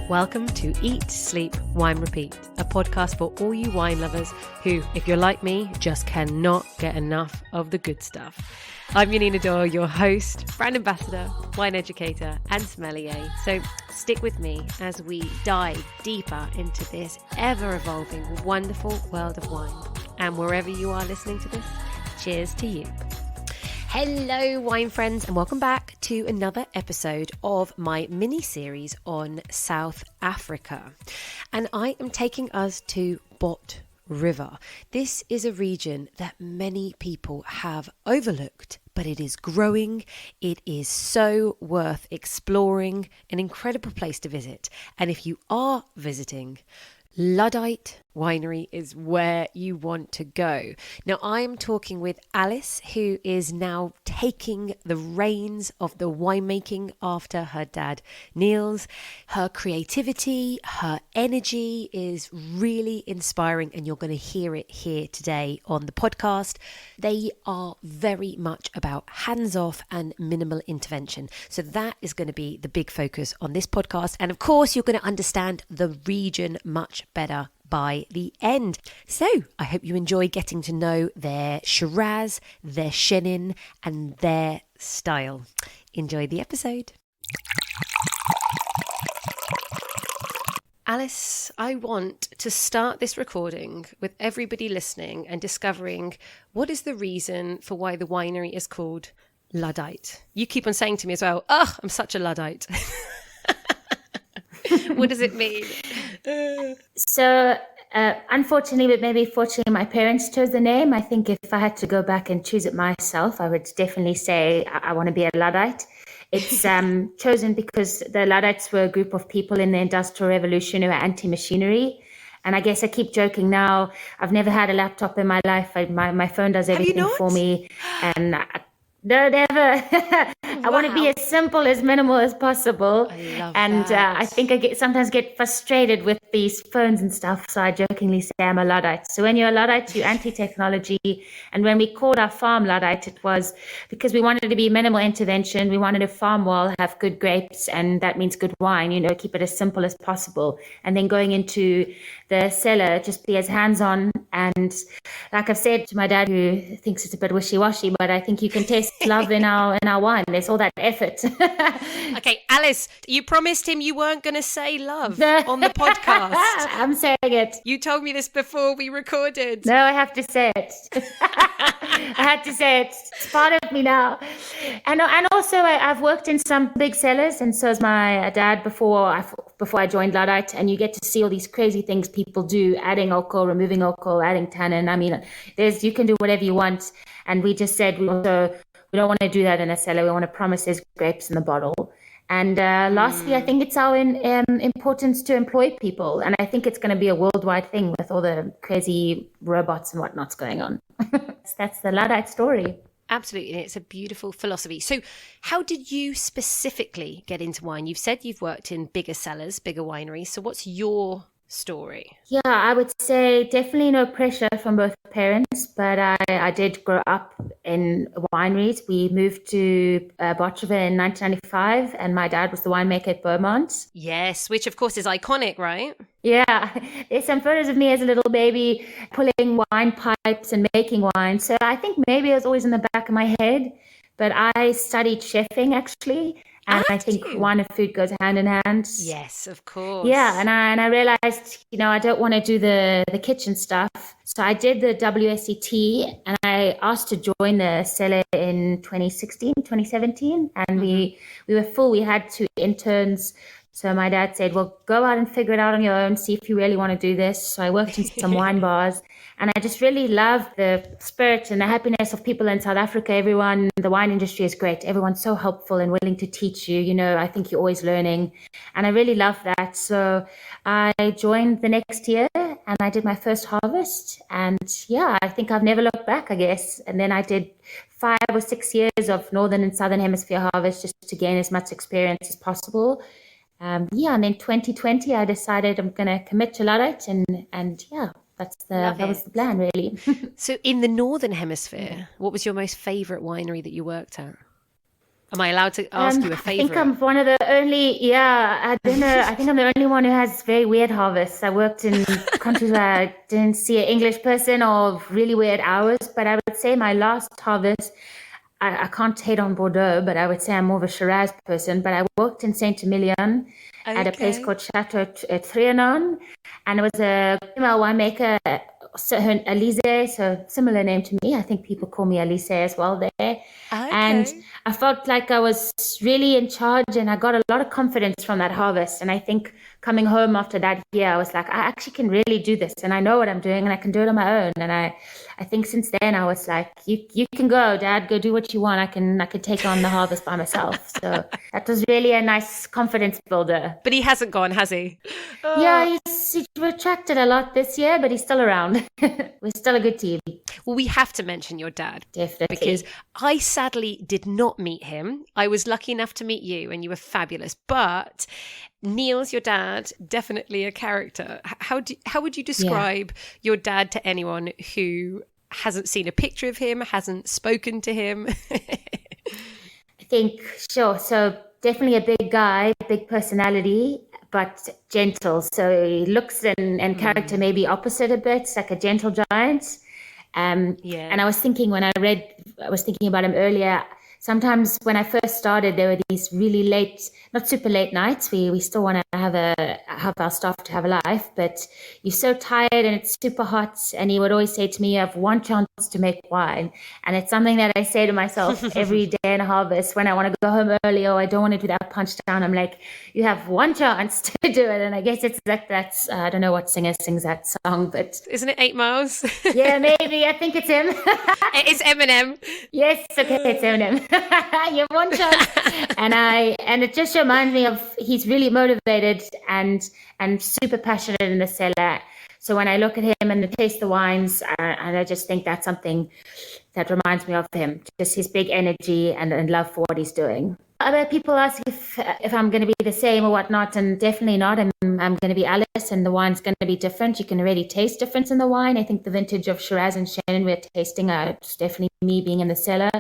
Welcome to Eat, Sleep, Wine, Repeat, a podcast for all you wine lovers who, if you're like me, just cannot get enough of the good stuff. I'm Yanina Dore, your host, brand ambassador, wine educator, and sommelier. So stick with me as we dive deeper into this ever-evolving, wonderful world of wine. And wherever you are listening to this, cheers to you. Hello, wine friends, and welcome back to another episode of my mini-series on South Africa. And I am taking us to Bot River. This is a region that many people have overlooked, but it is growing. It is so worth exploring, an incredible place to visit. And if you are visiting, Luddite Winery is where you want to go. Now, I am talking with Alice, who is now taking the reins of the winemaking after her dad, Niels. Her creativity, her energy is really inspiring, and you're going to hear it here today on the podcast. They are very much about hands-off and minimal intervention. So that is going to be the big focus on this podcast. And of course, you're going to understand the region much better by the end. So I hope you enjoy getting to know their Shiraz, their Chenin, and their style. Enjoy the episode. Alice, I want to start this recording with everybody listening and discovering what is the reason for why the winery is called Luddite. You keep on saying to me as well, "Oh, I'm such a Luddite." What does it mean? Unfortunately, but maybe fortunately, my parents chose the name. I think if I had to go back and choose it myself, I would definitely say I want to be a Luddite. It's chosen because the Luddites were a group of people in the Industrial Revolution who were anti-machinery. And I guess I keep joking now, I've never had a laptop in my life. My phone does everything for me. And no, never. I want to be as simple, as minimal as possible. I love and that. I think I sometimes get frustrated with these phones and stuff. So I jokingly say I'm a Luddite. So when you're a Luddite, you're anti-technology. And when we called our farm Luddite, it was because we wanted to be minimal intervention. We wanted to farm well, have good grapes, and that means good wine, keep it as simple as possible. And then going into the cellar, just be as hands-on. And like I've said to my dad, who thinks it's a bit wishy-washy, but I think you can taste love in our wine. There's all that effort. Okay, Alice, you promised him you weren't going to say love on the podcast. I'm saying it. You told me this before we recorded. No, I have to say it. I had to say it. It's part of me now. And also I've worked in some big cellars, and so has my dad before I joined Luddite, and you get to see all these crazy things people do, adding alcohol, removing alcohol, adding tannin. I mean, you can do whatever you want. And we just said we don't want to do that in a cellar. We want to promise there's grapes in the bottle. And lastly, I think it's our importance to employ people. And I think it's going to be a worldwide thing with all the crazy robots and whatnot's going on. That's the Luddite story. Absolutely. It's a beautiful philosophy. So how did you specifically get into wine? You've said you've worked in bigger cellars, bigger wineries. So what's your story? Yeah, I would say definitely no pressure from both parents, but I did grow up in wineries. We moved to Bot River in 1995, and my dad was the winemaker at Beaumont. Yes, which of course is iconic, right? Yeah, there's some photos of me as a little baby pulling wine pipes and making wine. So I think maybe it was always in the back of my head, but I studied chefing actually. And I think wine and food goes hand in hand. Yes, of course. Yeah, and I realized, I don't want to do the kitchen stuff. So I did the WSET, and I asked to join the cellar in 2016, 2017. And we were full. We had 2 interns. So my dad said, well, go out and figure it out on your own, see if you really want to do this. So I worked in some wine bars, and I just really love the spirit and the happiness of people in South Africa. Everyone, the wine industry is great. Everyone's so helpful and willing to teach you. I think you're always learning. And I really love that. So I joined the next year, and I did my first harvest. And yeah, I think I've never looked back, I guess. And then I did 5 or 6 years of Northern and Southern Hemisphere harvest just to gain as much experience as possible. And then 2020, I decided I'm going to commit to Luddite, and yeah, that was the plan, really. So in the Northern Hemisphere, what was your most favourite winery that you worked at? Am I allowed to ask you a I favorite? think I'm one of the only, yeah, I don't know. I think I'm the only one who has very weird harvests. I worked in countries where I didn't see an English person or really weird hours, but I would say my last harvest, I can't hate on Bordeaux, but I would say I'm more of a Shiraz person. But I worked in Saint-Emilion at a place called Chateau Trianon, and it was a female winemaker, so her Alice, so similar name to me. I think people call me Alice as well there. And I felt like I was really in charge, and I got a lot of confidence from that harvest. And I think coming home after that year, I was like, I actually can really do this, and I know what I'm doing, and I can do it on my own. And I think since then I was like, you can go, Dad, go do what you want. I can take on the harvest by myself. So that was really a nice confidence builder. But he hasn't gone, has he? Yeah, he's retracted a lot this year, but he's still around. We're still a good team. Well, we have to mention your dad. Definitely. Because I sadly did not meet him. I was lucky enough to meet you, and you were fabulous. But Niels, your dad, definitely a character. How would you describe your dad to anyone who hasn't seen a picture of him, hasn't spoken to him? I think, sure. So definitely a big guy, big personality, but gentle. So looks and character maybe opposite a bit. It's like a gentle giant. And I was thinking about him earlier. Sometimes when I first started, there were these really late, not super late nights. We still want to have our staff to have a life, but you're so tired and it's super hot. And he would always say to me, you have one chance to make wine. And it's something that I say to myself every day in harvest when I want to go home early or I don't want to do that punch down. I'm like, you have one chance to do it. And I guess it's like that's, I don't know what singer sings that song, but. Isn't it 8 Miles? Yeah, maybe. I think it's him. It's Eminem. Yes, okay, it's Eminem. You have one chance. And it just reminds me of he's really motivated and super passionate in the cellar. So when I look at him and taste the wines, and I just think that's something that reminds me of him, just his big energy and love for what he's doing. Other people ask if I'm going to be the same or whatnot, and definitely not. I'm going to be Alice, and the wine's going to be different. You can already taste difference in the wine. I think the vintage of Shiraz and Chenin we're tasting it's definitely me being in the cellar.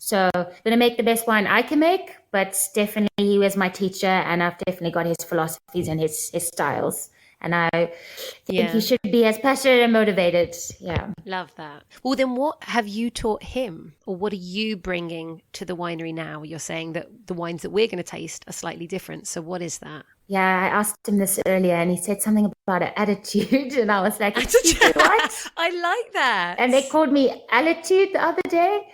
So I'm going to make the best wine I can make, but definitely he was my teacher, and I've definitely got his philosophies and his styles. And I think he should be as passionate and motivated. Yeah. Love that. Well, then what have you taught him, or what are you bringing to the winery now? You're saying that the wines that we're going to taste are slightly different. So what is that? Yeah, I asked him this earlier and he said something about an attitude. And I was like, what? I like that. And they called me attitude the other day.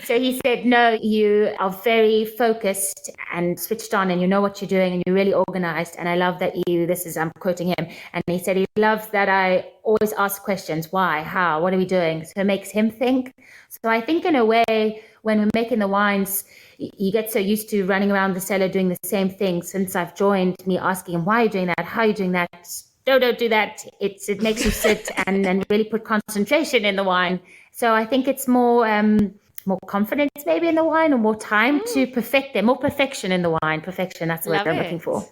So he said, no, you are very focused and switched on and you know what you're doing and you're really organized. And I love that I'm quoting him. And he said he loves that I always ask questions. Why? How? What are we doing? So it makes him think. So I think in a way, when we're making the wines, you get so used to running around the cellar doing the same thing. Since I've joined, me asking him, why are you doing that? How are you doing that? Don't do that. It makes you sit and really put concentration in the wine. So I think it's more confidence maybe in the wine, or more time to perfect them, more perfection in the wine. Perfection, that's the word I'm looking for.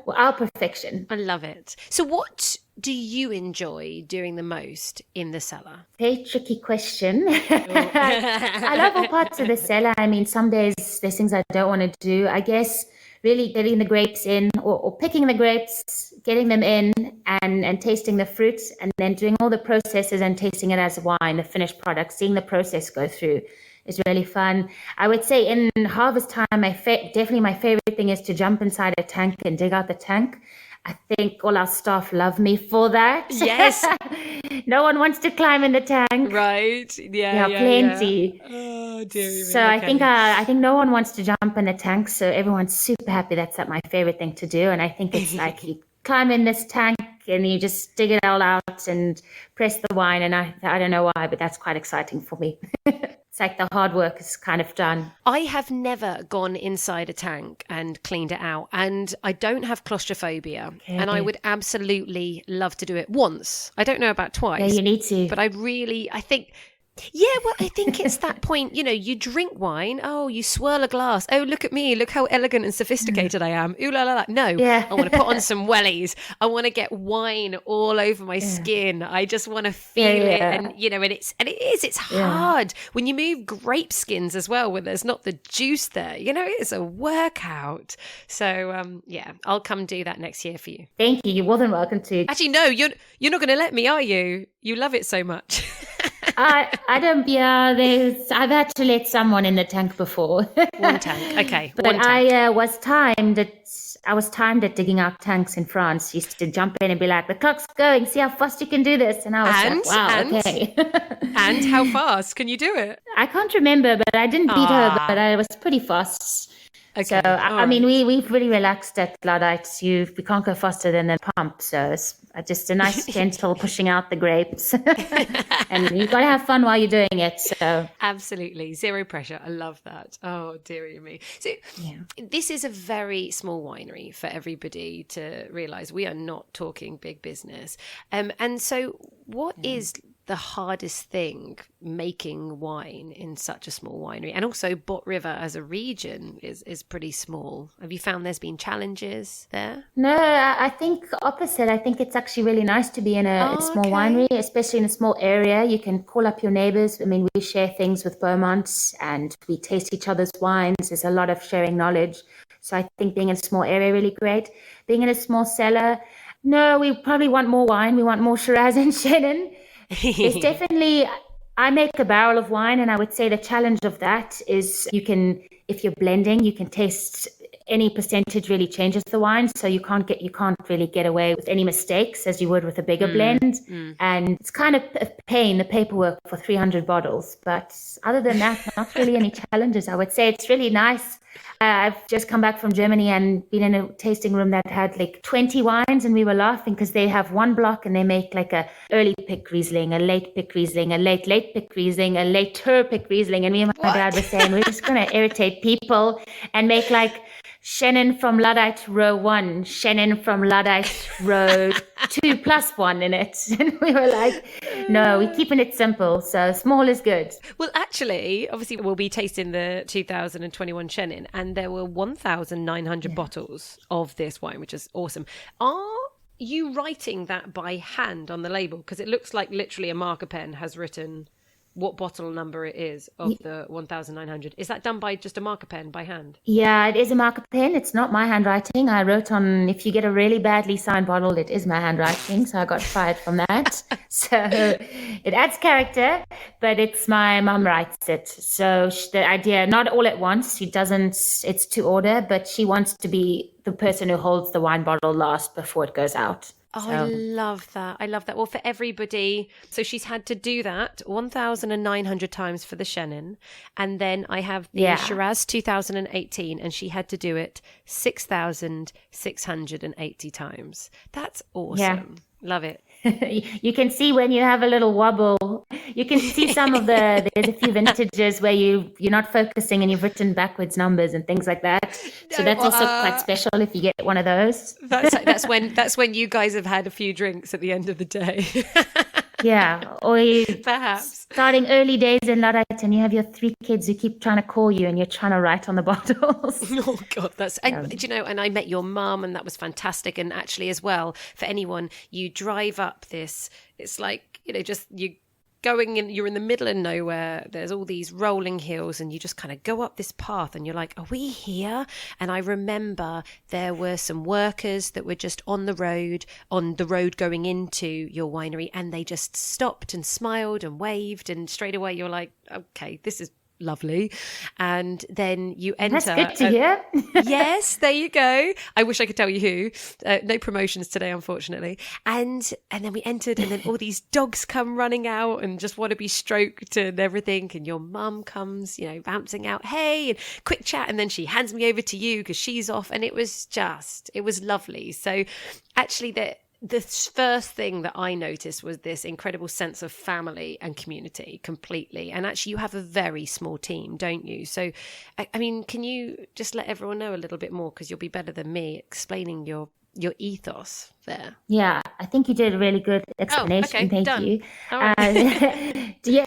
Well, our perfection. I love it. So what do you enjoy doing the most in the cellar? Very tricky question. I love all parts of the cellar. I mean, some days there's things I don't want to do. I guess really getting the grapes in or picking the grapes, getting them in and tasting the fruits, and then doing all the processes and tasting it as wine, the finished product, seeing the process go through is really fun. I would say in harvest time, definitely my favorite thing is to jump inside a tank and dig out the tank. I think all our staff love me for that. Yes. No one wants to climb in the tank. Right. Yeah, plenty. Yeah. Oh, dear. So okay. I think no one wants to jump in the tank. So everyone's super happy. That's my favorite thing to do. And I think it's like you climb in this tank and you just dig it all out and press the wine. And I don't know why, but that's quite exciting for me. It's like the hard work is kind of done. I have never gone inside a tank and cleaned it out, and I don't have claustrophobia. Okay. And I would absolutely love to do it once. I don't know about twice. Yeah, you need to. But I think Yeah, well, I think it's that point, you drink wine. Oh, you swirl a glass. Oh, look at me. Look how elegant and sophisticated I am. Ooh la la la. No, Yeah. I want to put on some wellies. I want to get wine all over my skin. I just want to feel it. And, it's hard when you move grape skins as well, when there's not the juice there. It's a workout. So, I'll come do that next year for you. Thank you. You're more than welcome to. Actually, no, you're not going to let me, are you? You love it so much. I don't. Yeah, I've had to let someone in the tank before. One tank, okay. But one tank. I was timed at digging out tanks in France. Used to jump in and be like, "The clock's going. See how fast you can do this." And I was like, "Wow, okay." And how fast can you do it? I can't remember, but I didn't beat her. But I was pretty fast. Okay. So I mean, we've really relaxed at Luddite. We can't go faster than the pump. So it's just a nice gentle pushing out the grapes, and you've got to have fun while you're doing it. So absolutely, zero pressure. I love that. Oh dearie me. So this is a very small winery for everybody to realise. We are not talking big business. And so what is the hardest thing making wine in such a small winery? And also Bot River as a region is pretty small. Have you found there's been challenges there? No, I think opposite. I think it's actually really nice to be in a small winery, especially in a small area. You can call up your neighbors. I mean, we share things with Beaumont and we taste each other's wines. There's a lot of sharing knowledge. So I think being in a small area, really great. Being in a small cellar, no, we probably want more wine. We want more Shiraz and Chenin. It's definitely, I make a barrel of wine, and I would say the challenge of that is if you're blending, you can taste any percentage really changes the wine. So you can't really get away with any mistakes as you would with a bigger blend. And it's kind of a pain, the paperwork for 300 bottles. But other than that, not really any challenges. I would say it's really nice. I've just come back from Germany and been in a tasting room that had like 20 wines, and we were laughing because they have one block and they make like a early pick Riesling, a late pick Riesling, a late pick Riesling, a later pick Riesling. And me and my dad were saying, we're just going to irritate people and make like Chenin from Luddite row 1, Chenin from Luddite row 2 plus 1 in it. And we were like, no, we're keeping it simple. So small is good. Well, actually, obviously, we'll be tasting the 2021 Chenin, and there were 1,900 bottles of this wine, which is awesome. Are you writing that by hand on the label? Because it looks like literally a marker pen has written what bottle number it is of the 1,900. Is that done by just a marker pen by hand? Yeah, it is a marker pen. It's not my handwriting. I wrote on, if you get a really badly signed bottle, it is my handwriting. So I got fired from that. So it adds character, but it's my mum writes it. So the idea, not all at once. It's to order, but she wants to be the person who holds the wine bottle last before it goes out. Oh, I love that. Well, for everybody, so she's had to do that 1,900 times for the Chenin. And then I have the Shiraz 2018, and she had to do it 6,680 times. That's awesome. Yeah. Love it. You can see when you have a little wobble, you can see there's a few vintages where you're not focusing and you've written backwards numbers and things like that. So that's also quite special if you get one of those. That's when you guys have had a few drinks at the end of the day. Yeah, or you perhaps starting early days in Luddite and you have your 3 kids who keep trying to call you and you're trying to write on the bottles. Oh God, and I met your mum and that was fantastic. And actually as well, for anyone, you drive up this, it's like, just you going in, you're in the middle of nowhere, there's all these rolling hills and you just kind of go up this path and you're like, are we here? And I remember there were some workers that were just on the road going into your winery, and they just stopped and smiled and waved, and straight away you're like, okay, this is lovely. And then you enter. That's good to hear. Yes, there you go. I wish I could tell you who. No promotions today, unfortunately. And then we entered, and then all these dogs come running out and just want to be stroked and everything. And your mum comes, bouncing out, hey, and quick chat. And then she hands me over to you because she's off. And it was lovely. So actually the first thing that I noticed was this incredible sense of family and community completely. And actually you have a very small team, don't you? So, I mean, can you just let everyone know a little bit more, because you'll be better than me explaining your your ethos there. Yeah, I think you did a really good explanation. Okay, Thank done. you. All right. Yeah,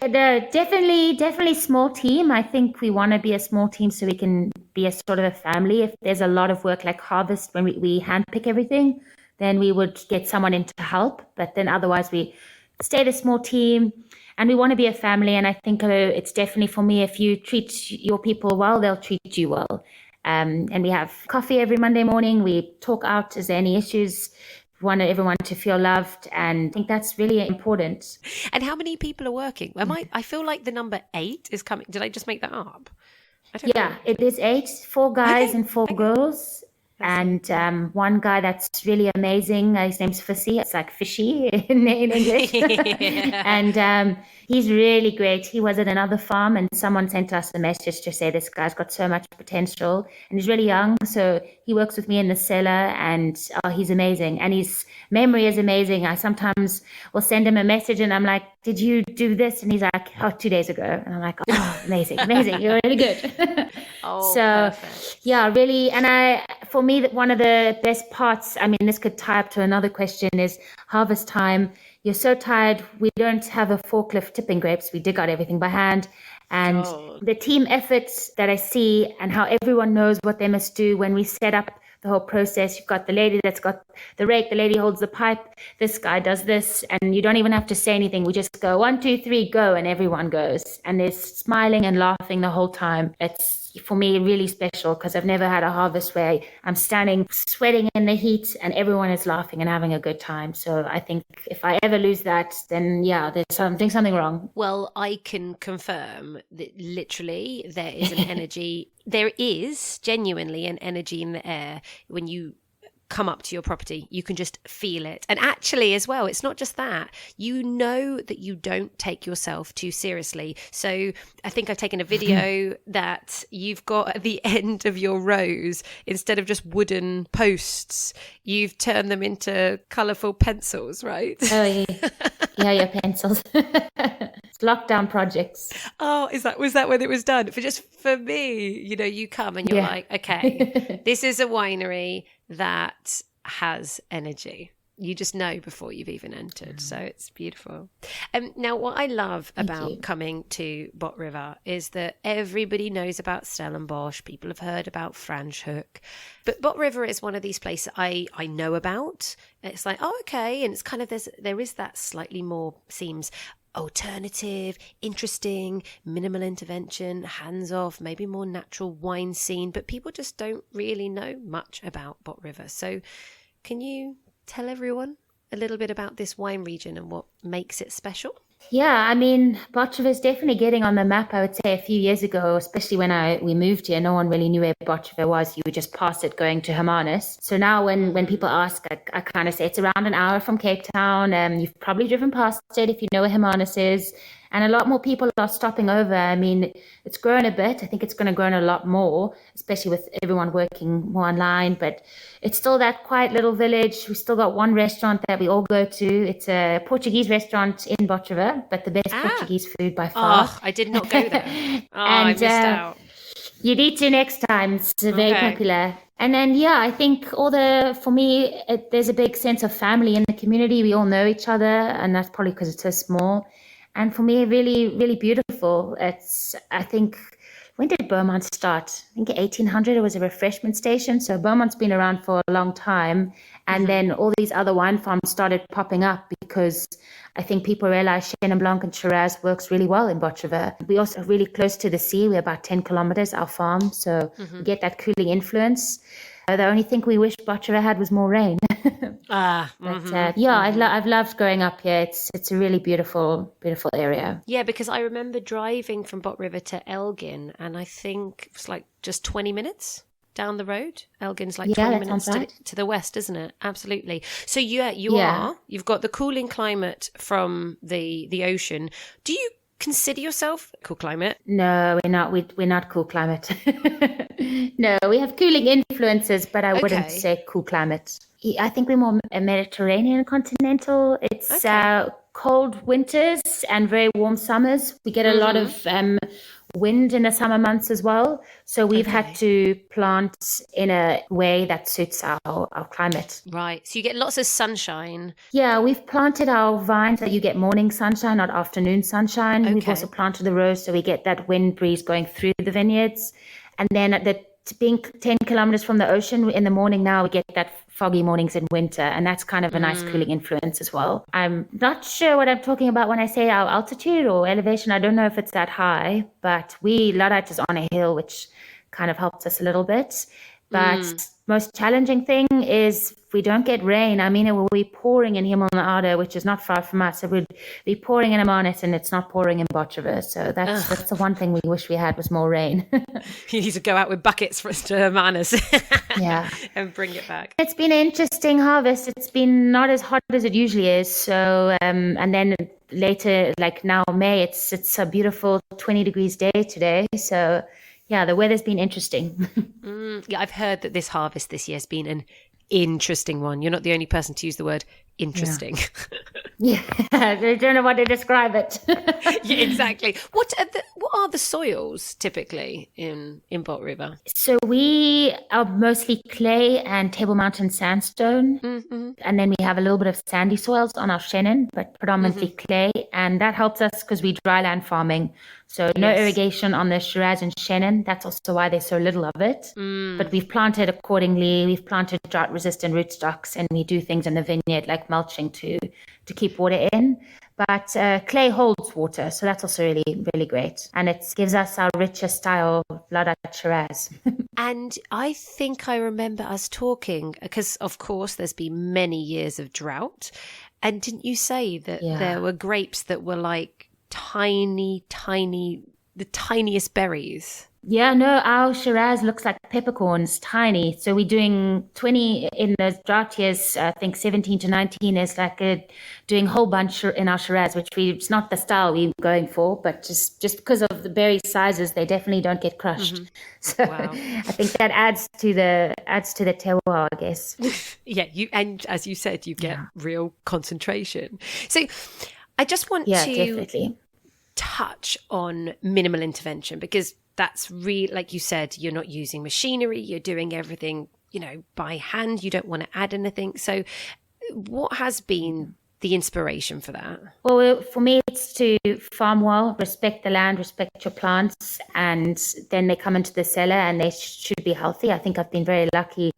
definitely small team. I think we want to be a small team so we can be a sort of a family. If there's a lot of work like harvest, when we handpick everything, then we would get someone in to help. But then otherwise we stay the small team and we want to be a family. And I think it's definitely for me, if you treat your people well, they'll treat you well. And we have coffee every Monday morning. We talk out, is there any issues? We want everyone to feel loved. And I think that's really important. And how many people are working? I feel like the number 8 is coming. Did I just make that up? I don't know. It is 8, 4 guys and 4 girls. That's And one guy that's really amazing, his name's Fissy. It's like fishy in English. And he's really great. He was at another farm and someone sent us a message to say this guy's got so much potential and he's really young. So he works with me in the cellar and he's amazing. And his memory is amazing. I sometimes will send him a message and I'm like, did you do this? And he's like, 2 days ago. And I'm like, amazing, you're really good. So perfect. yeah, really. And for me, one of the best parts, I mean, this could tie up to another question, is harvest time. You're so tired. We don't have a forklift tipping grapes. We dig out everything by hand. And the team efforts that I see and how everyone knows what they must do when we set up the whole process. You've got the lady that's got the rake, the lady holds the pipe, this guy does this, and you don't even have to say anything. We just go 1, 2, 3, go, and everyone goes. And they're smiling and laughing the whole time. It's, for me, really special because I've never had a harvest where I'm standing sweating in the heat and everyone is laughing and having a good time. So I think if I ever lose that, then yeah, there's something wrong. Well, I can confirm that literally there is an energy. There is genuinely an energy in the air when you come up to your property. You can just feel it. And actually as well, it's not just that. You know that you don't take yourself too seriously. So I think I've taken a video that you've got at the end of your rows, instead of just wooden posts, you've turned them into colourful pencils, right? Oh, yeah. Yeah, your pencils. It's lockdown projects. Oh, was that when it was done? For me, you come and you're like, okay, this is a winery that has energy. You just know before you've even entered. So it's beautiful. Now, what I love about coming to Bot River is that everybody knows about Stellenbosch. People have heard about Franschhoek. But Bot River is one of these places I know about. It's like, oh, okay. And it's kind of, there is that slightly more, seems alternative, interesting, minimal intervention, hands-off, maybe more natural wine scene. But people just don't really know much about Bot River. So can you tell everyone a little bit about this wine region and what makes it special? Yeah, I mean, Bot River is definitely getting on the map, I would say, a few years ago, especially when we moved here. No one really knew where Bot River was. You would just pass it going to Hermanus. So now when people ask, I kind of say it's around an hour from Cape Town. You've probably driven past it if you know where Hermanus is. And a lot more people are stopping over. I mean, it's grown a bit. I think it's going to grow a lot more, especially with everyone working more online. But it's still that quiet little village. We still got one restaurant that we all go to. It's a Portuguese restaurant in Bot River, but the best Portuguese food by far. Oh, I did not go there. I missed out. You need to next time. It's very popular. And then, yeah, I think for me, there's a big sense of family in the community. We all know each other, and that's probably because it's so small. And for me, really, really beautiful. I think, when did Beaumont start? I think 1800, it was a refreshment station. So Beaumont's been around for a long time. And then all these other wine farms started popping up because I think people realized Chenin Blanc and Shiraz works really well in Bot River. We also are really close to the sea. We're about 10 kilometers, our farm. So we get that cooling influence. The only thing we wish Bot River had was more rain. I've loved growing up here. It's a really beautiful, beautiful area. Yeah, because I remember driving from Bot River to Elgin, and I think it's like just 20 minutes down the road. Elgin's like 20 minutes to the west, isn't it? Absolutely. So you've got the cooling climate from the ocean. Do you consider yourself cool climate? No, we're not. We're not cool climate. No, we have cooling influences, but I wouldn't say cool climate. I think we're more a Mediterranean continental. It's cold winters and very warm summers. We get a lot of wind in the summer months as well. So we've had to plant in a way that suits our climate. Right. So you get lots of sunshine. Yeah, we've planted our vines that you get morning sunshine, not afternoon sunshine. We've also planted the rose so we get that wind breeze going through the vineyards. And then being 10 kilometers from the ocean in the morning now, we get that foggy mornings in winter. And that's kind of a nice cooling influence as well. I'm not sure what I'm talking about when I say our altitude or elevation. I don't know if it's that high, but Luddite is on a hill, which kind of helps us a little bit. But most challenging thing is we don't get rain. I mean, it will be pouring in Hemel na Aarde, which is not far from us. It would be pouring in Amarnet and it's not pouring in Botchava. So that's the one thing we wish we had was more rain. You need to go out with buckets for us to Manus. Yeah. And bring it back. It's been an interesting harvest. It's been not as hot as it usually is. So, and then later, like now May, it's a beautiful 20 degrees day today. So yeah, the weather's been interesting. Yeah, I've heard that this harvest this year has been an interesting one. You're not the only person to use the word interesting. Yeah, I don't know what to describe it. Yeah, exactly. What are the soils typically in Bot River? So we are mostly clay and Table Mountain sandstone. And then we have a little bit of sandy soils on our Chenin, but predominantly clay. And that helps us because we dryland farming. So no irrigation on the Shiraz and Chenin. That's also why there's so little of it. But we've planted accordingly. We've planted drought-resistant rootstocks, and we do things in the vineyard like mulching to keep water in. But clay holds water, so that's also really, really great. And it gives us our richer style Luddite Shiraz. And I think I remember us talking, because of course there's been many years of drought. And didn't you say that there were grapes that were like tiny, the tiniest berries? Yeah, no, our Shiraz looks like peppercorns, tiny. So we're doing 20 in the drought years. I think 17 to 19 is like doing a whole bunch in our Shiraz, which it's not the style we're going for, but just because of the berry sizes, they definitely don't get crushed. So I think that adds to the terroir, I guess. Yeah, and as you said, you get real concentration. So I just want to definitely touch on minimal intervention, because that's really, like you said, you're not using machinery, you're doing everything, by hand. You don't want to add anything. So what has been the inspiration for that? Well, for me, it's to farm well, respect the land, respect your plants, and then they come into the cellar and they should be healthy. I think I've been very lucky.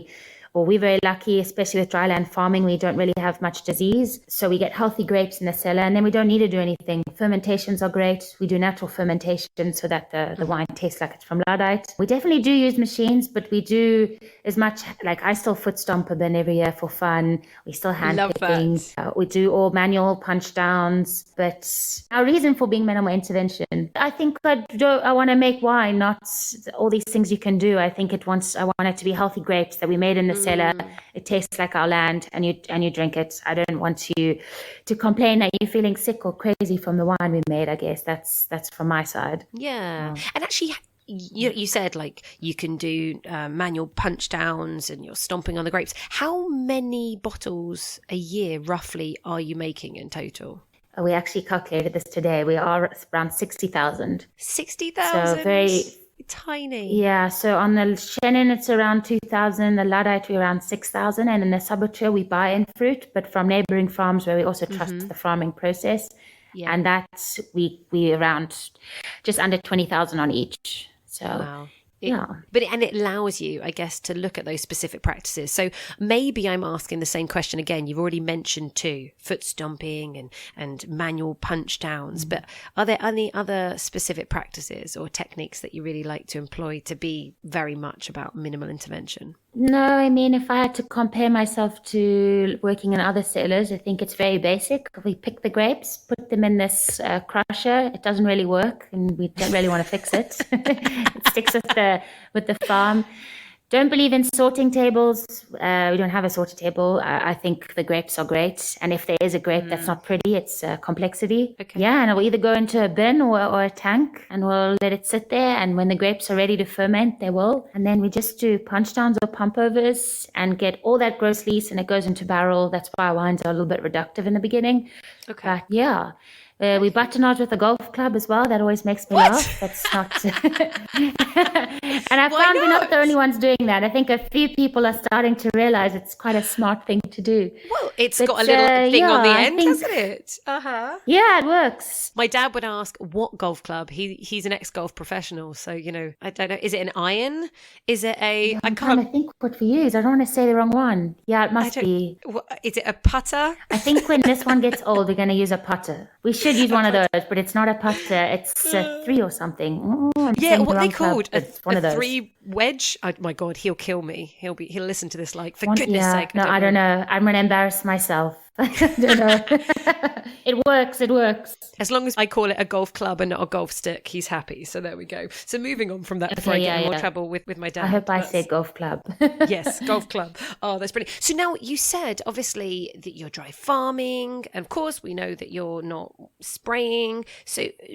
Well, we're very lucky, especially with dryland farming. We don't really have much disease. So we get healthy grapes in the cellar, and then we don't need to do anything. Fermentations are great. We do natural fermentation so that the wine tastes like it's from Luddite. We definitely do use machines, but we do as much, like I still foot stomp a bin every year for fun. We still hand pick things. We do all manual punch downs. But our reason for being minimal intervention, I think I want to make wine, not all these things you can do. I want it to be healthy grapes that we made in the cellar. It tastes like our land, and you drink it. I don't want you to complain that you're feeling sick or crazy from the wine we made. I guess that's from my side. Yeah. And actually, you said like you can do manual punch downs and you're stomping on the grapes. How many bottles a year roughly are you making in total? We actually calculated this today. We are around 60,000. 60,000? So very tiny. Yeah, so on the Chenin, it's around 2,000. The Luddite, we're around 6,000. And in the Saboteur, we buy in fruit, but from neighboring farms where we also trust the farming process. Yeah. And that's, we around just under 20,000 on each. So, wow. Yeah. But it allows you, I guess, to look at those specific practices. So maybe I'm asking the same question again. You've already mentioned too, foot stomping and manual punch downs. But are there any other specific practices or techniques that you really like to employ to be very much about minimal intervention? No, I mean, if I had to compare myself to working in other cellars, I think it's very basic. We pick the grapes, put them in this crusher. It doesn't really work, and we don't really want to fix it. It sticks with the farm. Don't believe in sorting tables. We don't have a sorting table. I think the grapes are great. And if there is a grape that's not pretty, it's complexity. Okay. Yeah, and it will either go into a bin or a tank, and we'll let it sit there. And when the grapes are ready to ferment, they will. And then we just do punch downs or pump overs and get all that gross lees, and it goes into barrel. That's why our wines are a little bit reductive in the beginning. Okay. But yeah. We buttonage with a golf club as well. That always makes me laugh. That's not. And I found we're not the only ones doing that. I think a few people are starting to realize it's quite a smart thing to do. Well, it's got a little thing on the end, hasn't it? Yeah, it works. My dad would ask, what golf club? He's an ex-golf professional. So, I don't know. Is it an iron? Is it a... Yeah, I'm trying to think what we use. I don't want to say the wrong one. Yeah, it must be. Is it a putter? I think when this one gets old, we're going to use a putter. We should use one of those, but it's not a putter. It's a 3 or something. What they called one of those. 3 wedge. Oh my God, he'll kill me. He'll listen to this like, for goodness sake. No, I don't know. I'm going to embarrass myself. I don't know. It works. As long as I call it a golf club and not a golf stick, he's happy. So there we go. So moving on from that before I get in more trouble with my dad. I hope I said golf club. Yes, golf club. Oh, that's brilliant. So now you said, obviously, that you're dry farming. And of course, we know that you're not spraying.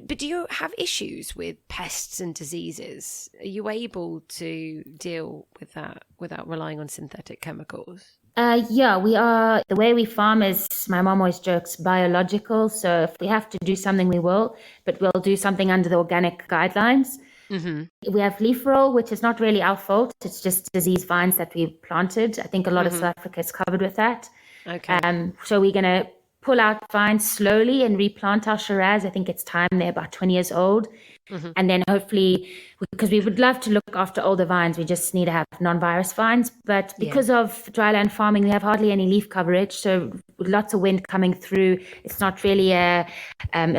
But do you have issues with pests and diseases? Are you able to deal with that without relying on synthetic chemicals? Yeah, we are. The way we farm is, my mom always jokes, biological. So if we have to do something, we will, but we'll do something under the organic guidelines. Mm-hmm. We have leaf roll, which is not really our fault. It's just disease vines that we planted. I think a lot of South Africa is covered with that. Okay. So we're going to pull out vines slowly and replant our Shiraz. I think it's time. They're about 20 years old. Mm-hmm. And then hopefully, because we would love to look after older vines, we just need to have non-virus vines. But because of dryland farming, we have hardly any leaf coverage. So with lots of wind coming through, it's not really a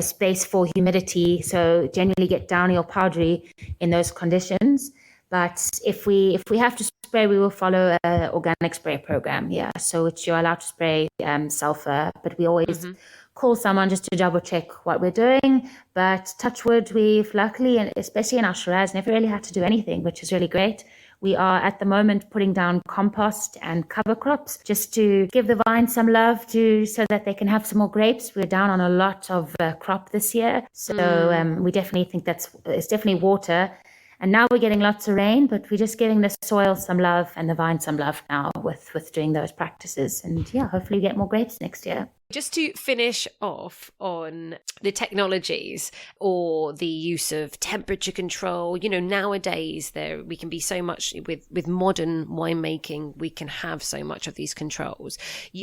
space for humidity. So generally get downy or powdery in those conditions. But if we have to spray, we will follow an organic spray program. Yeah, so you're allowed to spray sulfur, but we always call someone just to double check what we're doing. But touch wood, we've luckily, and especially in our Shiraz, never really had to do anything, which is really great. We are at the moment putting down compost and cover crops just to give the vine some love so that they can have some more grapes. We're down on a lot of crop this year. So we definitely think it's definitely water. And now we're getting lots of rain, but we're just giving the soil some love and the vine some love now with doing those practices. And yeah, hopefully we get more grapes next year. Just to finish off on the technologies or the use of temperature control, nowadays we can be so much with modern winemaking, we can have so much of these controls.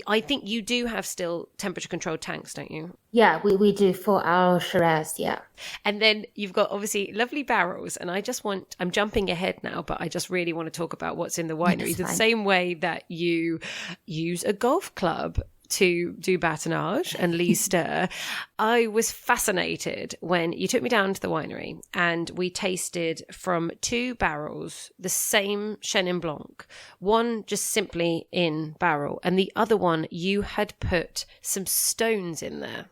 I think you do have still temperature controlled tanks, don't you? Yeah, we do for our Shiraz, yeah. And then you've got obviously lovely barrels. And I'm jumping ahead now, but I just really want to talk about what's in the winery. The same way that you use a golf club to do batonnage and lees stir. I was fascinated when you took me down to the winery and we tasted from 2 barrels the same Chenin Blanc, one just simply in barrel and the other one you had put some stones in there.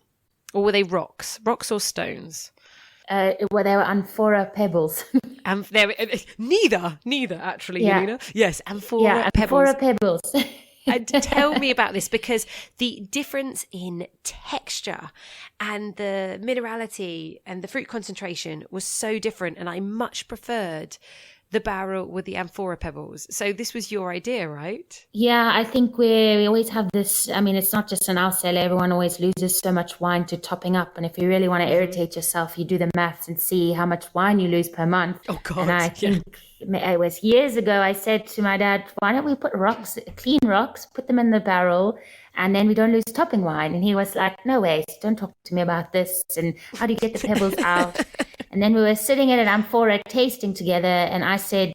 Or were they rocks or stones? Well, they were amphora pebbles. Neither actually, Elena. Yes, amphora pebbles. Amphora pebbles. And tell me about this, because the difference in texture and the minerality and the fruit concentration was so different, and I much preferred the barrel with the amphora pebbles. So this was your idea, right? Yeah, I think we always have this. I mean, it's not just in our cellar. Everyone always loses so much wine to topping up. And if you really want to irritate yourself, you do the maths and see how much wine you lose per month. Oh, God. And I think it was years ago, I said to my dad, why don't we put clean rocks, put them in the barrel, and then we don't lose topping wine. And he was like, no way, don't talk to me about this. And how do you get the pebbles out? And then we were sitting at an amphora tasting together. And I said,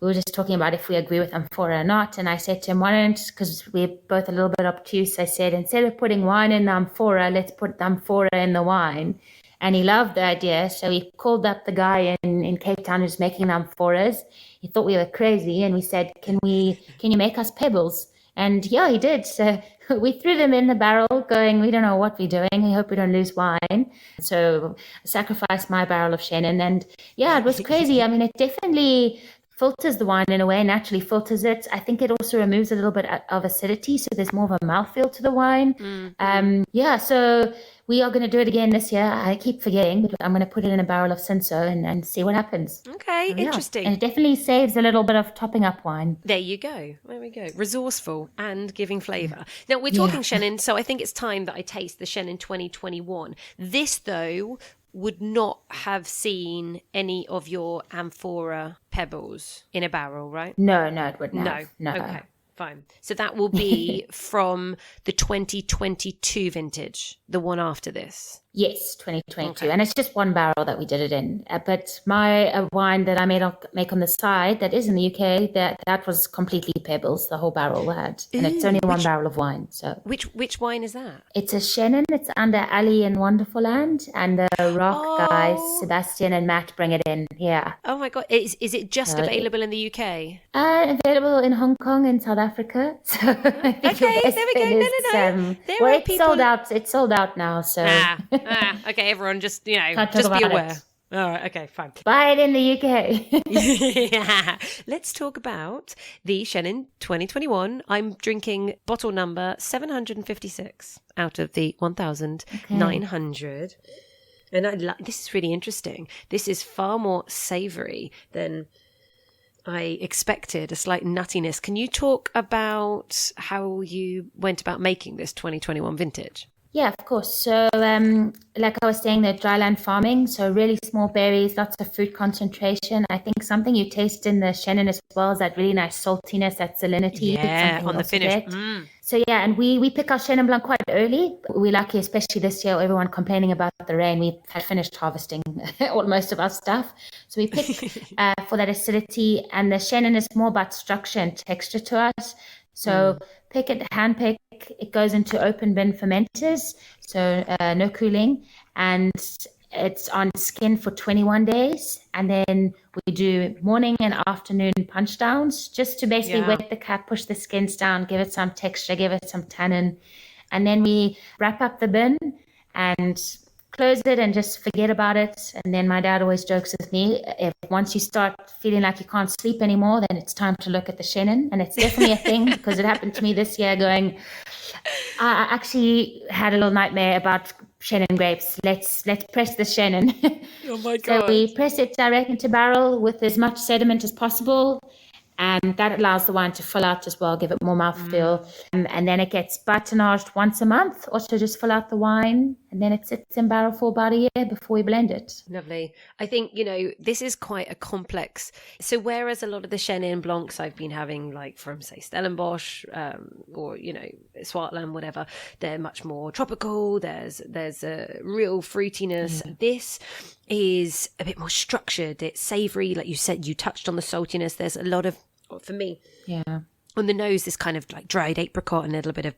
we were just talking about if we agree with amphora or not. And I said to him, why don't, because we're both a little bit obtuse, I said, instead of putting wine in the amphora, let's put the amphora in the wine. And he loved the idea. So he called up the guy in Cape Town who's making the amphoras. He thought we were crazy. And we said, can you make us pebbles? And yeah, he did. So we threw them in the barrel going, we don't know what we're doing. We hope we don't lose wine. So I sacrificed my barrel of Chenin. And yeah, it was crazy. I mean, it definitely filters the wine in a way, naturally filters it. I think it also removes a little bit of acidity, so there's more of a mouthfeel to the wine. So we are going to do it again this year. I keep forgetting, but I'm going to put it in a barrel of Cinsault and see what happens. Okay, interesting. And it definitely saves a little bit of topping up wine. There you go. There we go. Resourceful and giving flavour. Now, we're talking Chenin, so I think it's time that I taste the Chenin 2021. This, though, would not have seen any of your amphora pebbles in a barrel, right? No, it wouldn't have. No. Okay, fine. So that will be from the 2022 vintage, the one after this. Yes, 2022. Okay. And it's just one barrel that we did it in. But my wine that I make on the side that is in the UK, that was completely pebbles, the whole barrel had. And it's only one barrel of wine. So Which wine is that? It's a Chenin. It's under Ali in Wonderful-Land. And the Rock guys, Sebastian and Matt, bring it in. Yeah. Oh my God. Is it just available in the UK? Available in Hong Kong and South Africa. So okay, there we go. No. It's sold out. It's sold out now. So... Okay, everyone just, just be aware. All right, okay, fine. Buy it in the UK. Yeah. Let's talk about the Chenin 2021. I'm drinking bottle number 756 out of the 1,900. And this is really interesting. This is far more savoury than I expected, a slight nuttiness. Can you talk about how you went about making this 2021 vintage? Yeah, of course. So, like I was saying, the dryland farming, so really small berries, lots of fruit concentration. I think something you taste in the Chenin as well is that really nice saltiness, that salinity. Yeah, on the finish. So yeah, and we pick our Chenin Blanc quite early. We're lucky, especially this year, everyone complaining about the rain. We had finished harvesting most of our stuff. So we pick for that acidity, and the Chenin is more about structure and texture to us. So hand pick, it goes into open bin fermenters, so no cooling, and it's on skin for 21 days. And then we do morning and afternoon punch downs just to basically wet the cap, push the skins down, give it some texture, give it some tannin. And then we wrap up the bin and close it and just forget about it. And then my dad always jokes with me, if once you start feeling like you can't sleep anymore, then it's time to look at the Chenin. And it's definitely a thing, because it happened to me this year I actually had a little nightmare about Chenin grapes. Let's press the Chenin. Oh my God. So we press it direct into barrel with as much sediment as possible. And that allows the wine to fill out as well, give it more mouthfeel. And then it gets batonnaged once a month, also just fill out the wine. And then it sits in barrel for about a year before we blend it. Lovely. I think, this is quite a complex. So whereas a lot of the Chenin Blancs I've been having, like from, say, Stellenbosch or, Swartland, whatever, they're much more tropical. There's a real fruitiness. This is a bit more structured. It's savoury. Like you said, you touched on the saltiness. There's a lot of, for me, on the nose, this kind of like dried apricot and a little bit of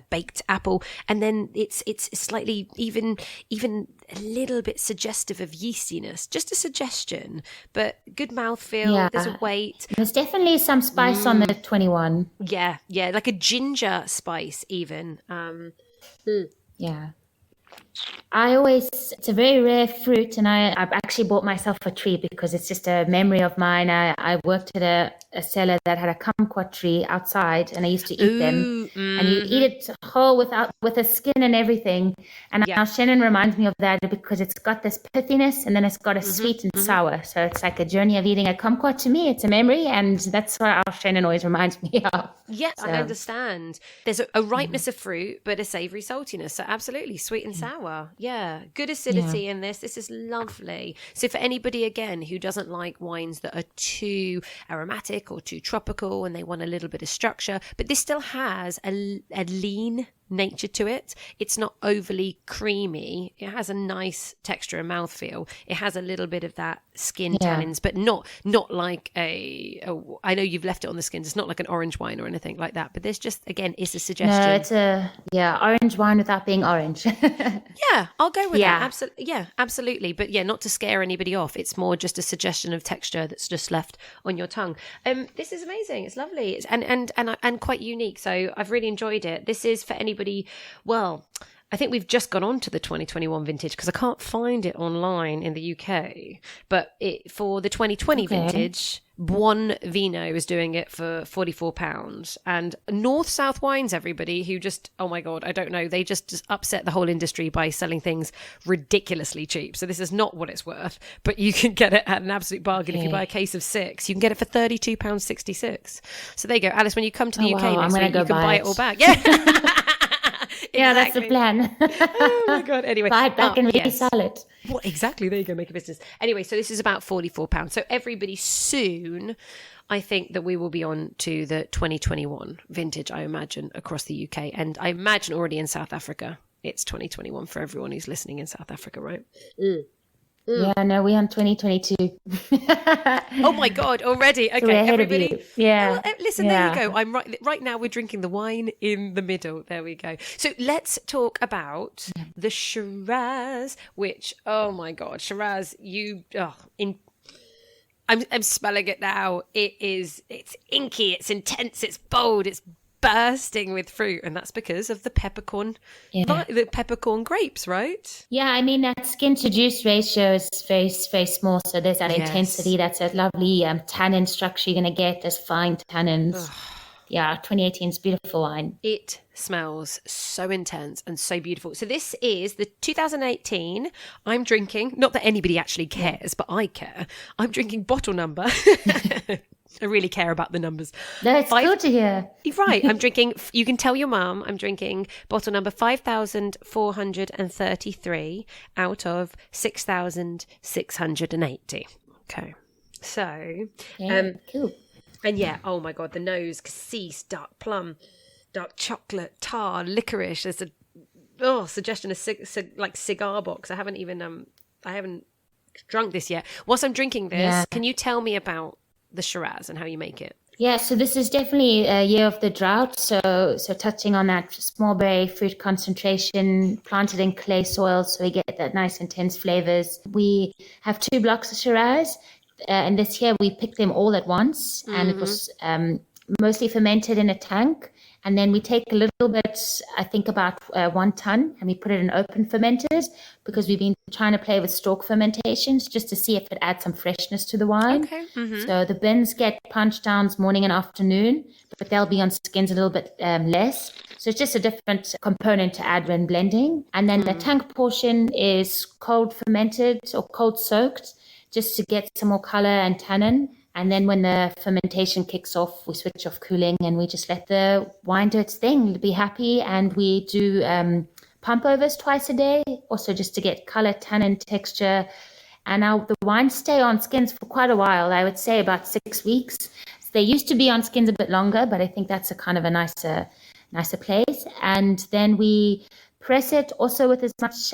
baked apple, and then it's slightly even a little bit suggestive of yeastiness, just a suggestion, but good mouthfeel. There's a weight. There's definitely some spice on the 21. Yeah, like a ginger spice even. Yeah. It's a very rare fruit, and I've actually bought myself a tree because it's just a memory of mine. I worked at a cellar that had a kumquat tree outside, and I used to eat them. And you eat it whole with the skin and everything. And now Chenin reminds me of that because it's got this pithiness, and then it's got a sweet and sour. So it's like a journey of eating a kumquat. To me, it's a memory, and that's what our Chenin always reminds me of. Yeah, so. I understand. There's a ripeness of fruit, but a savoury saltiness. So absolutely, sweet and sour. Yeah, good acidity in this. This is lovely. So for anybody, again, who doesn't like wines that are too aromatic or too tropical and they want a little bit of structure, but this still has a lean nature to it. It's not overly creamy. It has a nice texture and mouthfeel. It has a little bit of that skin tannins, but not like I know you've left it on the skins. It's not like an orange wine or anything like that, but there's just, again, it's a suggestion. No, it's orange wine without being orange. Yeah, I'll go with that. Absolutely. But not to scare anybody off. It's more just a suggestion of texture that's just left on your tongue. This is amazing. It's lovely. And quite unique. So I've really enjoyed it. This is for anybody, well, I think we've just gone on to the 2021 vintage because I can't find it online in the UK. But for the 2020 vintage, Buon Vino is doing it for £44. And North South Wines, everybody, who just, oh my God, I don't know, they just upset the whole industry by selling things ridiculously cheap. So this is not what it's worth, but you can get it at an absolute bargain. If you buy a case of 6, you can get it for £32.66. So there you go. Alice, when you come to the UK next week, you can buy it all back. Yeah. Yeah, that's the plan. Oh my God. Anyway, buy it back and resell it. Well, exactly. There you go. Make a business. Anyway, so this is about £44. So everybody soon, I think that we will be on to the 2021 vintage, I imagine, across the UK. And I imagine already in South Africa, it's 2021 for everyone who's listening in South Africa, right? Yeah, no, we're on 2022. Oh my God, already. Okay, so we're ahead everybody. Of you. Yeah. Well, listen, there you go. I'm right now we're drinking the wine in the middle. There we go. So let's talk about the Shiraz, which, oh my God, Shiraz, I'm smelling it now. It's inky, it's intense, it's bold, it's bursting with fruit, and that's because of the peppercorn grapes, right? Yeah, I mean that skin to juice ratio is very, very small, so there's that intensity. That's a lovely tannin structure you're going to get. There's fine tannins. Yeah, 2018 is beautiful wine. It smells so intense and so beautiful. So this is the 2018. I'm drinking, not that anybody actually cares, but I care. I'm drinking bottle number. I really care about the numbers. That's good to hear. Right. I'm drinking, you can tell your mum, I'm drinking bottle number 5,433 out of 6,680. Okay. So, cool. And oh my God, the nose, cassis, dark plum, dark chocolate, tar, licorice. There's a suggestion of like cigar box. I haven't drunk this yet. Whilst I'm drinking this, can you tell me about the Shiraz and how you make it? Yeah, so this is definitely a year of the drought. So touching on that small berry fruit concentration, planted in clay soil, so we get that nice intense flavors. We have 2 blocks of Shiraz. And this year we picked them all at once, and it was mostly fermented in a tank. And then we take a little bit, I think about 1 ton, and we put it in open fermenters because we've been trying to play with stalk fermentations just to see if it adds some freshness to the wine. Okay. Mm-hmm. So the bins get punch downs morning and afternoon, but they'll be on skins a little bit less. So it's just a different component to add when blending. And then the tank portion is cold fermented or cold soaked, just to get some more color and tannin. And then when the fermentation kicks off, we switch off cooling and we just let the wine do its thing, be happy. And we do pump overs twice a day, also just to get color, tannin, texture. And the wines stay on skins for quite a while, I would say about 6 weeks. So they used to be on skins a bit longer, but I think that's a kind of a nicer place. And then we press it also with as much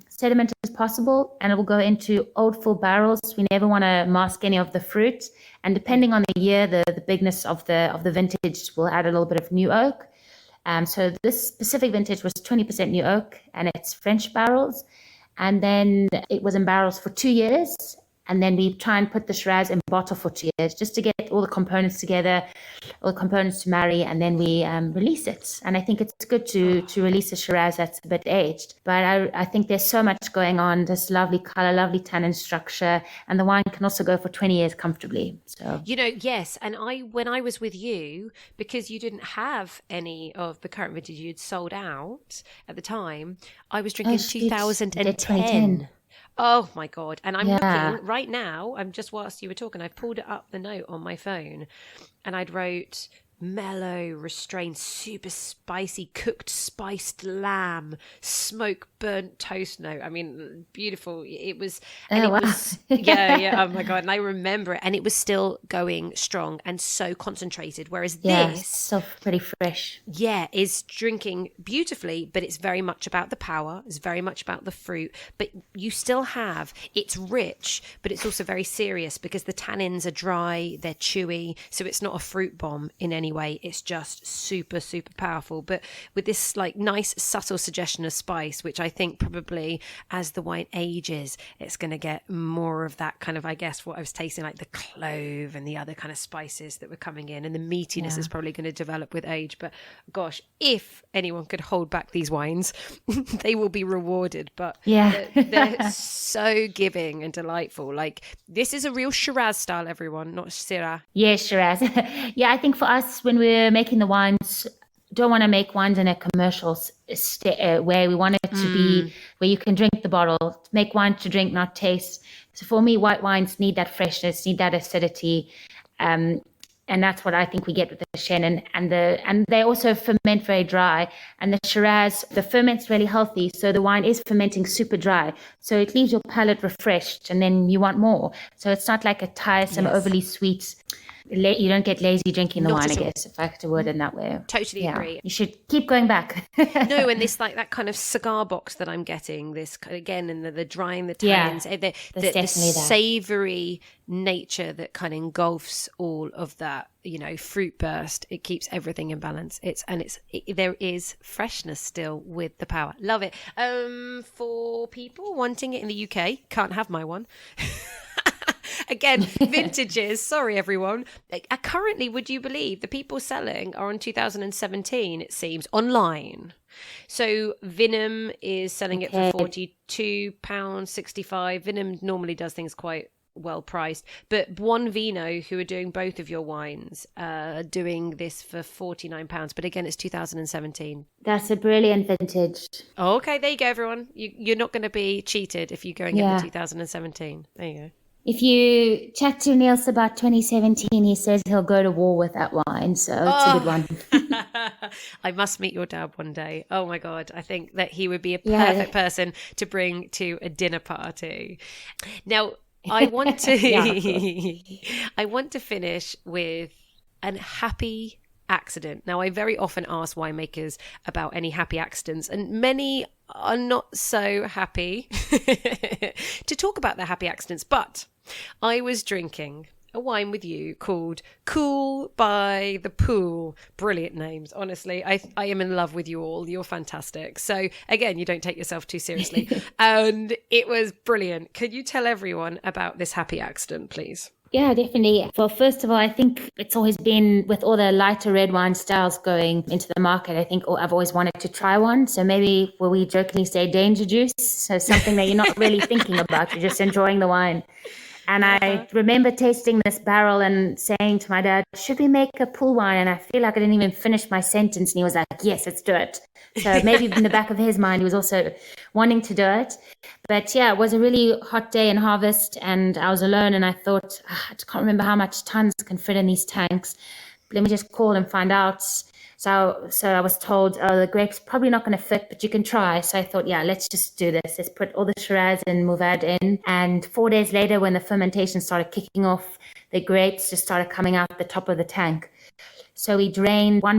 sediment as possible, and it will go into old full barrels. We never want to mask any of the fruit, and depending on the year, the bigness of the vintage will add a little bit of new oak. So this specific vintage was 20% new oak, and it's French barrels, and then it was in barrels for 2 years. And then we try and put the Shiraz in bottle for 2 years just to get all the components together, all the components to marry, and then we release it. And I think it's good to release a Shiraz that's a bit aged. But I think there's so much going on, this lovely color, lovely tannin structure, and the wine can also go for 20 years comfortably. So yes. And when I was with you, because you didn't have any of the current vintage, you'd sold out at the time, I was drinking 2010. Oh my God. And I'm looking right now, whilst you were talking, I pulled it up the note on my phone, and I'd wrote mellow, restrained, super spicy, cooked, spiced lamb, smoke burnt toast note. I mean, beautiful. It was, and it was, oh my God. And I remember it, and it was still going strong and so concentrated. Whereas this, so pretty fresh. Is drinking beautifully, but it's very much about the power. It's very much about the fruit, but you still have, it's rich, but it's also very serious because the tannins are dry, they're chewy. So it's not a fruit bomb in any anyway. It's just super, super powerful. But with this like nice, subtle suggestion of spice, which I think probably as the wine ages, it's going to get more of that kind of, I guess, what I was tasting, like the clove and the other kind of spices that were coming in. And the meatiness is probably going to develop with age. But gosh, if anyone could hold back these wines, they will be rewarded. But they're so giving and delightful. Like, this is a real Shiraz style, everyone, not Syrah. Yeah, Shiraz. Yeah, I think for us, when we're making the wines, don't want to make wines in a commercial way. We want it to be where you can drink the bottle, make wine to drink, not taste. So for me, white wines need that freshness, need that acidity. And that's what I think we get with the Chenin. And they also ferment very dry. And the Shiraz, the ferment's really healthy. So the wine is fermenting super dry. So it leaves your palate refreshed and then you want more. So it's not like a tiresome, overly sweet. You don't get lazy drinking the wine, I guess, if I have to word it in that way. Totally agree. You should keep going back. No, and this like that kind of cigar box that I'm getting, this again, and the drying the tannins, the savoury nature that kind of engulfs all of that, fruit burst. It keeps everything in balance. There is freshness still with the power. Love it. For people wanting it in the UK, can't have my one. Again, vintages. Sorry, everyone. Currently, would you believe the people selling are on 2017, it seems, online. So Vinum is selling it for £42.65. Vinum normally does things quite well priced. But Buon Vino, who are doing both of your wines, are doing this for £49. But again, it's 2017. That's a brilliant vintage. Oh, okay, there you go, everyone. You're not going to be cheated if you go and get the 2017. There you go. If you chat to Niels about 2017, he says he'll go to war with that wine. So it's a good one. I must meet your dad one day. Oh my God. I think that he would be a perfect person to bring to a dinner party. Now, I want to, I want to finish with a happy accident. Now, I very often ask winemakers about any happy accidents, and many are not so happy to talk about their happy accidents. But I was drinking a wine with you called Cool by the Pool. Brilliant names. Honestly, I am in love with you all. You're fantastic. So again, you don't take yourself too seriously. And it was brilliant. Could you tell everyone about this happy accident, please? Yeah, definitely. Well, first of all, I think it's always been with all the lighter red wine styles going into the market. I think I've always wanted to try one. So maybe we jokingly say danger juice. So something that you're not really thinking about. You're just enjoying the wine. And I remember tasting this barrel and saying to my dad, should we make a pool wine? And I feel like I didn't even finish my sentence. And he was like, yes, let's do it. So maybe in the back of his mind, he was also wanting to do it. But yeah, it was a really hot day in harvest and I was alone. And I thought, I can't remember how much tons can fit in these tanks. Let me just call and find out. So I was told, the grapes probably not going to fit, but you can try. So I thought, let's just do this. Let's put all the Shiraz and Mourvèdre in. And 4 days later, when the fermentation started kicking off, the grapes just started coming out the top of the tank. So we drained 2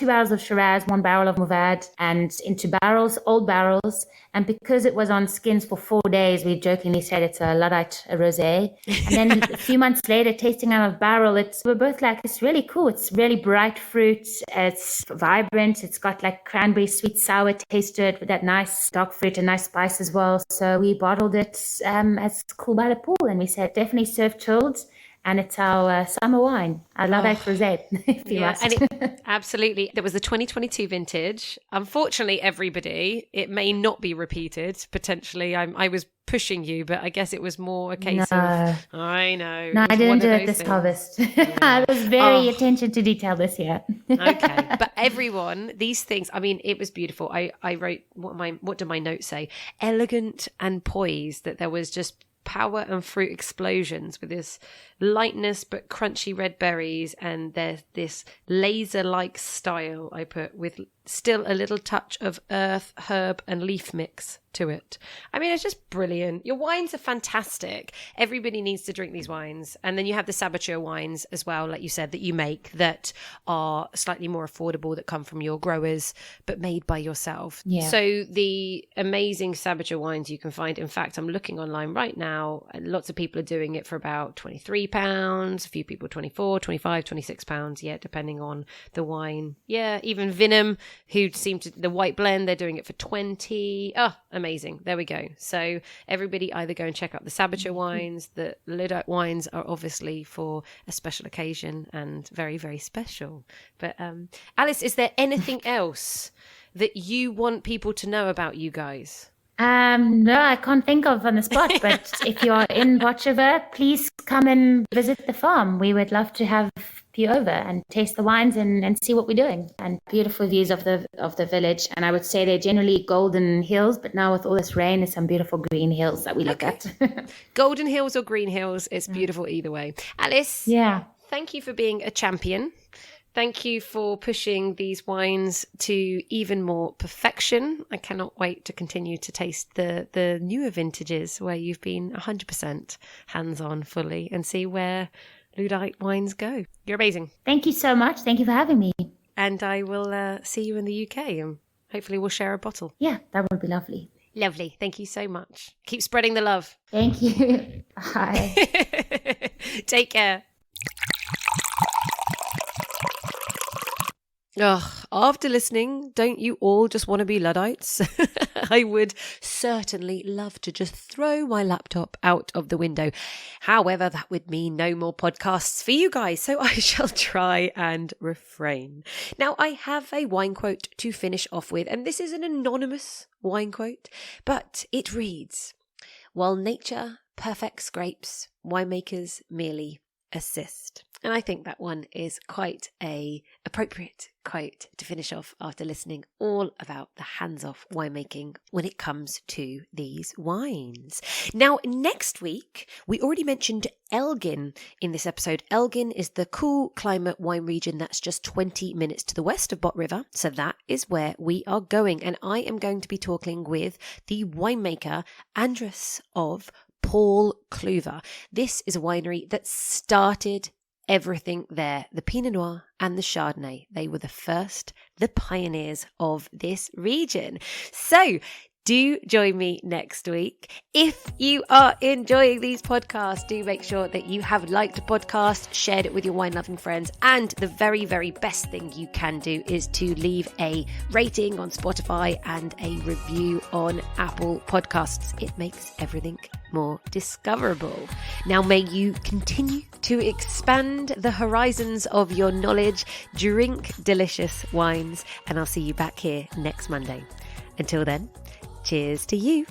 barrels of Shiraz, 1 barrel of Mourvèdre, and into barrels, old barrels. And because it was on skins for 4 days, we jokingly said it's a Luddite rosé. And then a few months later, tasting out of barrel, we're both like, it's really cool. It's really bright fruit. It's vibrant. It's got like cranberry, sweet, sour taste to it with that nice dark fruit and nice spice as well. So we bottled it as Cool by the Pool. And we said, definitely serve chilled. And it's our summer wine. I love it rosé, if you must. And absolutely. There was the 2022 vintage. Unfortunately, everybody, it may not be repeated, potentially. I was pushing you, but I guess it was more a case of... I know. No, I didn't do it this harvest. I was very attention to detail this year. Okay. But everyone, these things, I mean, it was beautiful. I wrote, what do my notes say? Elegant and poised, that there was just power and fruit explosions with this lightness but crunchy red berries, and there's this laser-like style I put with still a little touch of earth, herb and leaf mix to it. I mean, it's just brilliant. Your wines are fantastic. Everybody needs to drink these wines. And then you have the Saboteur wines as well, like you said, that you make that are slightly more affordable, that come from your growers, but made by yourself. Yeah. So the amazing Saboteur wines you can find, in fact, I'm looking online right now, and lots of people are doing it for about £23, a few people 24, 25, £26, yeah, depending on the wine. Yeah, even Vinum, who seem to, the white blend, they're doing it for 20. Oh, amazing. There we go. So everybody either go and check out the Saboteur wines. The Luddite wines are obviously for a special occasion and very, very special. But Alice, is there anything else that you want people to know about you guys? No, I can't think of on the spot, but if you are in Botschaver, please come and visit the farm. We would love to have you over and taste the wines and see what we're doing. And beautiful views of the village. And I would say they're generally golden hills, but now with all this rain, there's some beautiful green hills that we look at. Golden hills or green hills, it's beautiful either way. Alice, thank you for being a champion. Thank you for pushing these wines to even more perfection. I cannot wait to continue to taste the newer vintages where you've been 100% hands-on fully and see where Luddite wines go. You're amazing. Thank you so much. Thank you for having me. And I will see you in the UK and hopefully we'll share a bottle. Yeah, that would be lovely. Lovely. Thank you so much. Keep spreading the love. Thank you. Bye. Take care. After listening, don't you all just want to be Luddites? I would certainly love to just throw my laptop out of the window. However, that would mean no more podcasts for you guys, so I shall try and refrain. Now, I have a wine quote to finish off with, and this is an anonymous wine quote, but it reads, "While nature perfects grapes, winemakers merely assist." And I think that one is quite a appropriate quote to finish off after listening all about the hands-off winemaking when it comes to these wines. Now, next week, we already mentioned Elgin in this episode. Elgin is the cool climate wine region that's just 20 minutes to the west of Bot River. So that is where we are going. And I am going to be talking with the winemaker Andres of Paul Cluver. This is a winery that started everything there. The Pinot Noir and the Chardonnay. They were the first, the pioneers of this region. So do join me next week. If you are enjoying these podcasts, do make sure that you have liked the podcast, shared it with your wine-loving friends, and the very, very best thing you can do is to leave a rating on Spotify and a review on Apple Podcasts. It makes everything more discoverable. Now, may you continue to expand the horizons of your knowledge, drink delicious wines, and I'll see you back here next Monday. Until then, cheers to you.